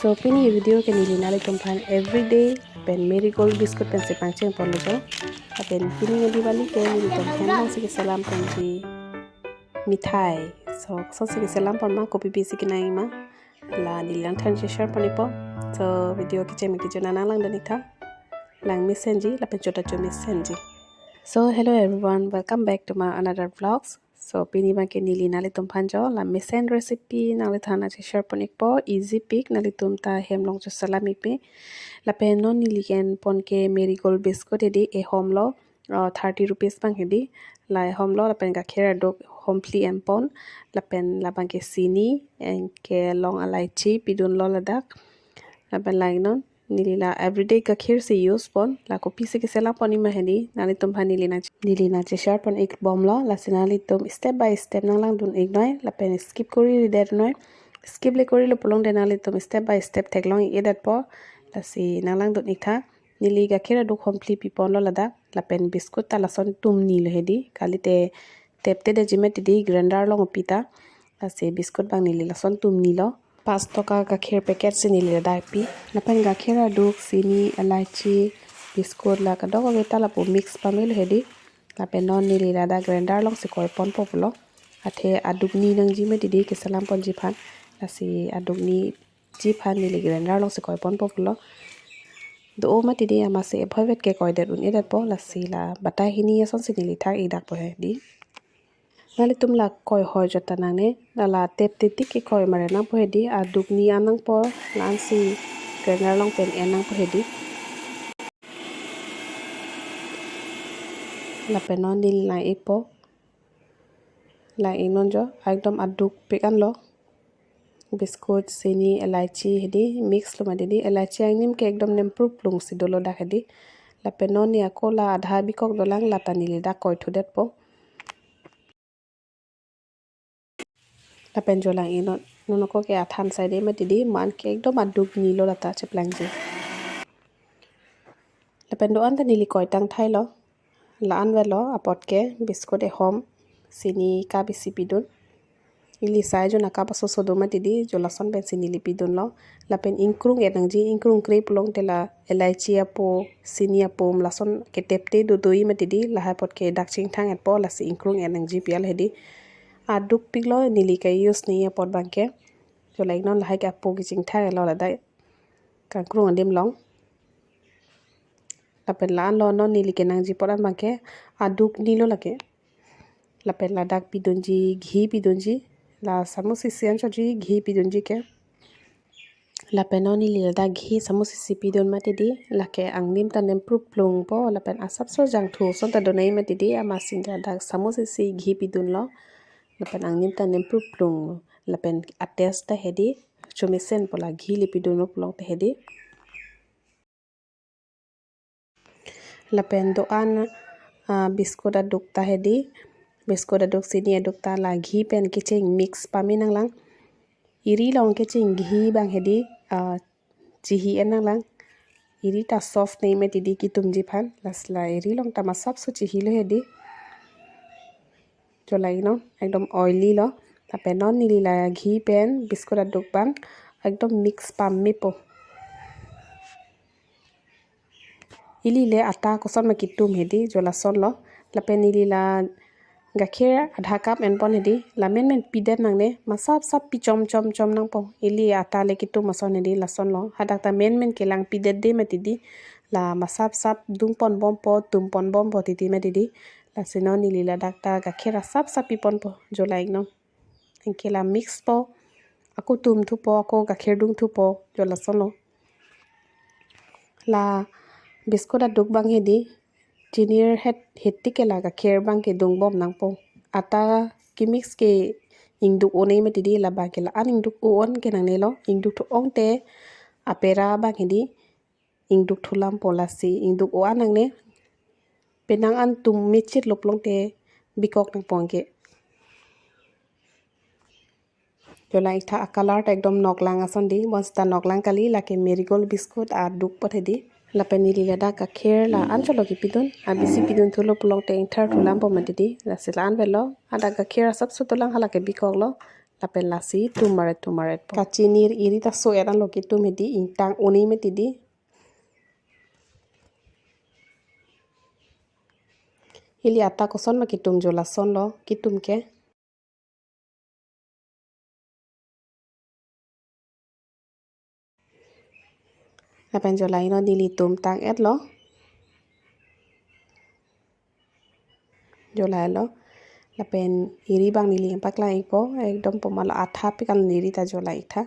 So pini video ke nili nali tumpan everyday pen marigold biscuit pen sepang ceng pon lejo. Pen pini ngadi bali ke nili tumpan lang siki salam penji Mithai. So siki salam pon ma kopi bisi kinai ma la nili lang tan share ponipo. So video ke cemi kijo nana lang danita lang misenji la pen chota cho misenji. So hello everyone, welcome back to my another vlogs. So pini bang ke nili nali tumpan jo la Mithai Recipe nali thana share ponikpo easy pick nali tumta hemlong Choselam ipe la penon nili ken pon ke marigold biscuit edi e homlo 30 rupees bang hedi la e homlo la pen gakhera dok hompli empon la pen la bang ke sini en ke long alaichi pidun lo ladak la pen lainon nili la everyday gakhir se use pon la kopi se kesela poni maheni nali tumha nili na share pon ek bom lo la sinali tum step by step nang lang dun ek noi la pen skip kori der noi skip le kori lo polong de nali tum step by step teklong edat po la si nang lang dun ikha nili gakhira du complete pipon lo lada la pen biscuit ta lason tum ni le hedi kalite tepte de jimet di grinder lo ngopita la si biscuit bang nili lason tum ni lo 5 toka gakhir packet se nili lada pi la pen gakhira du sini elaichi biscuit la kadok beta la po mix pamil hedi la pen non nili lada grinder lo se koi pon populo athe aduk ni nang jimet di ke salam pon jiphan la si aduk ni jiphan nili grinder lo se koi pon populo do ma tidi amase bhovet ke koider un edat po la sila bata hini son sinili thak idak po di nali tumla koi hoy jota nangne la tep titi ke koi mare na po di aduk ni anang po lan si grinder long pen enang po di la penon nil la ipo la inon jo ekdom aduk pekan lo biscuit sini elaichi hedi mix lo madedi elaichi angnim ke ekdom nem proof lung si dolo dak hedi la penon ni akola adha bikok dolang la tanili dak koi thudet po la penjola inon nonoko ke athan side ma didi man ke ekdom aduk ni lo lata cheplang je la pendo anta nili koi tang thai lo la anwelo apot ke biscuit e hom sini ka bisi pidun ili sai jo nakapa so sodoma didi jo lason pen sini lipidun lo la pen inkrung edang ji inkrung krep long tela elaichi apo sini apo lason ke tepte do doi ma didi la ha pot ke dak ching thang et po la si inkrung edang ji pial hedi aduk piglo nili ka use ni pot bangke jo like non la ha ka po ki ching thang lo la dai ka krung andim long la pen lan lo non nili ke nang ji pot bangke aduk ni lo lake la pen la dak pidun ji ghi pidun ji la samosi sian choji ghi pidun ji ke la penoni li da ghi samosi si pidun mate di la ke angnim ta nem prup plung po la pen asap so jang thu son ta donai mate di ama sin da samosi si ghi pidun lo la pen angnim ta nem prup plung la pen ates ta hedi chomisen pola ghi li pidun lo plong ta hedi la pen do an biscuit aduk ta hedi biscuit aduk sini aduk ta la ghi pen kiching mix paminang lang iri long kiching ghi bang hedi jihi enang lang iri ta soft nei me didi ki tum jiphan lasla iri long ta masap so jihi lo hedi jolai no ekdom oily lo ta penon nili la ghi pen biscuit aduk bang ekdom mix pam mi po ili le ata ko son ma kitum hedi jola son lo la pen ili la gakhir adha cup en pon hedi la men pidet nang ne masap sap pi chom nang po ili ata le kitum mason hedi la son lo hadak ta men ke lang pidet de ma tidi la masap sap dung pon bom po tum pon bom po titi ma tidi la sinon ili la dakta gakhir sap pi pon po jola igno enke la mix po ako tum thu po ako gakhir dung thu po jola son lo la biscuit aduk bang hedi jinir hetti ke laga kher bang ke dung bom nang po ata ki mix ke ingduk onei ma tidi la ba ke la an ingduk on ke nang ne lo ingduk thu ong te apera bang hedi ingduk thulam polasi ingduk o anang ne penang an tum michit loplong te bikok nang pongke jola itha color ta ekdom noklang ason di bonsta noklang kali la ke marigold biscuit aduk pothedi la penili la da gakhir la ancholo ki pidun abisi pidun thulo pulong te inthar thulam po matidi la silan velo ada gakhir sab so tolang hala ke bikok lo lapen lasi tumaret kacinir iri ta so eran loki tum hedi intang uni metidi hili ata koson ma kitum jola son lo kitum ke lapen jola ino nili tum tang et lo jola lo lapen iri bang nili pakla ipo ekdom pomalo atha pikal niri ta jola itha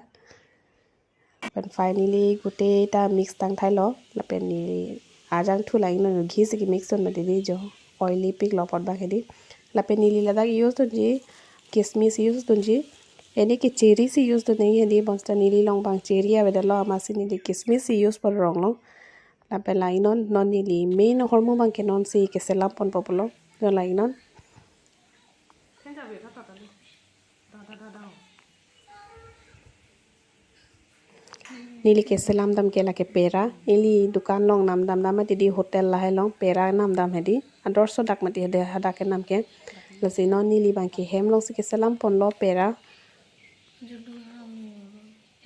lapen finally gute ta mix tang thai lo lapen nili ajang thu lai no ghi se ki mix on ma didi jo oily pik lo pot ba hedi lapen nili ladak use to ji kismis use to ji eni ki cherry si use to nahi hedi bonsta nili long bang cherry aveda lo amasi nili kismis si use por rong lo lapen la inon non nili main hormo bang ke non si Choselam pon popolo jo la inon nili Choselam dam ke la ke pera ili dukan long nam dam dam di hotel la hai long pera nam dam hedi ador so dak mati hede hada ke nam ke lasi non nili bang ke hem long si Choselam pon lo pera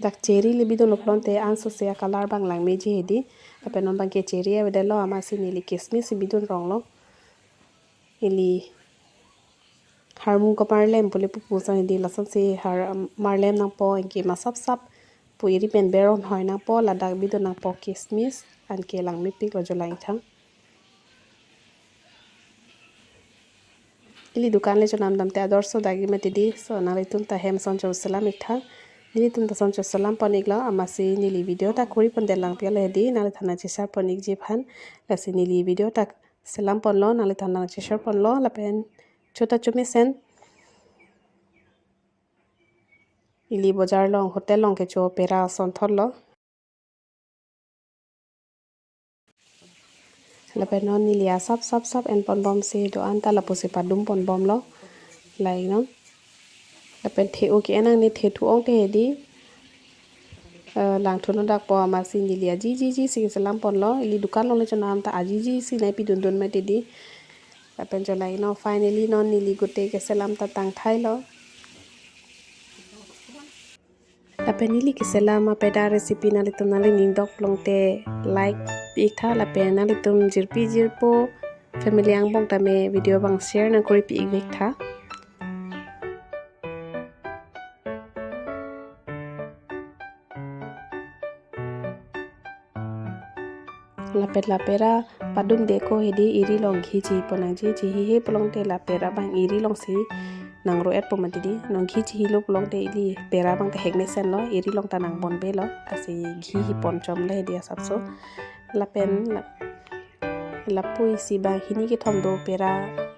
dak cherry libi do loklon te anso se color bang lang meji hedi ape non bang ke cherry aveda lo amasi nili kismis bidun rong lo ili harmu ko marlem pole pu pusa hedi lason se har marlem nang po enki ma sap pu iri pen beron hoi nang po ladak bidun nang po kismis an ke lang mi pik lo jolai thang ili dukan le jo nam dam te ador so dagi mati di so nali tum ta hem son Choselam itha nili tum ta son Choselam panik la amasi nili video ta kuri pon delang pia le di nali thana chesar panik je phan lasi nili video ta selam pon lo nali thana chesar pon lo lapen chota chumi sen ili bozar long hotel long ke cho pera son thol lo lapen non nili sap en pon bom se do anta la posi padum pon bom lo lai non lapen the o ke enang ni the thu ong te hedi lang thuno dak po amasi nili ji si Choselam pon lo ili dukan lo le chonam ta aji si nai pi dun ma te di lapen jo lai no finally non nili gute Choselam ta tang thai lo lapen nili Choselam Peda Recipe nali tum nali ning dok long te like pi tha lapen nali tum jirpo family ang bong ta me video bang share na kori pi ik tha lapet lapera padum deko hedi iri long ghi chi ponang ji hi he polong te lapera bang iri long si nang ro et pomati di nong ghi chi lo polong te ili pera bang te hegne sen lo iri long ta nang bon be lo asi ghi hi pon chom le dia sapso lapen lapui si bang hini ke thom do pera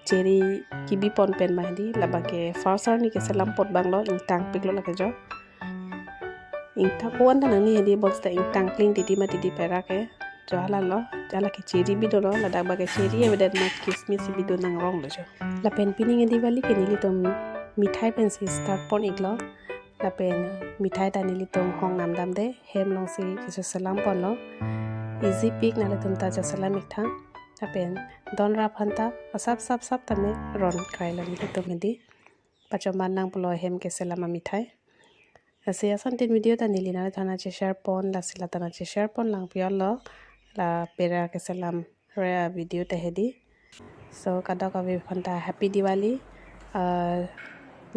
cherry ki bi pon pen ma di laba ke farsar ni Choselam pot bang lo intang pik lo la ke jo intang pon ta nang ni hedi box ta intang clean di ma di pera ke jala lo jala ke cherry bi do lo la dak ba ke cherry e bedat ma kismis bi do nang rong lo jo la pen pining di bali ke nili tom mithai pen si start pon ik lo la pen mithai ta nili tom hong nam dam de hem long si Choselam pon lo easy pik na le tum ta Choselam ik tha la pen don ra phanta sap ta me ron krai lo nili tom di pachoman nang polo hem Choselam mithai ase asan tin video ta nili na thana che share pon la sila ta na che share pon lang pia lo la pera Choselam re video ta hedi so kadok avi phanta happy Diwali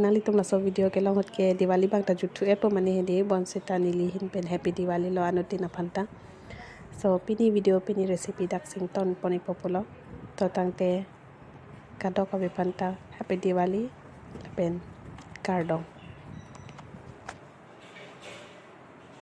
nali tum na so video ke long hot ke Diwali bang ta juthu e po mane hedi bon sita nili hin pen happy Diwali lo anoti na phanta so pini video pini recipe dak sing ton poni popolo to tangte kadok avi phanta happy Diwali pen kardong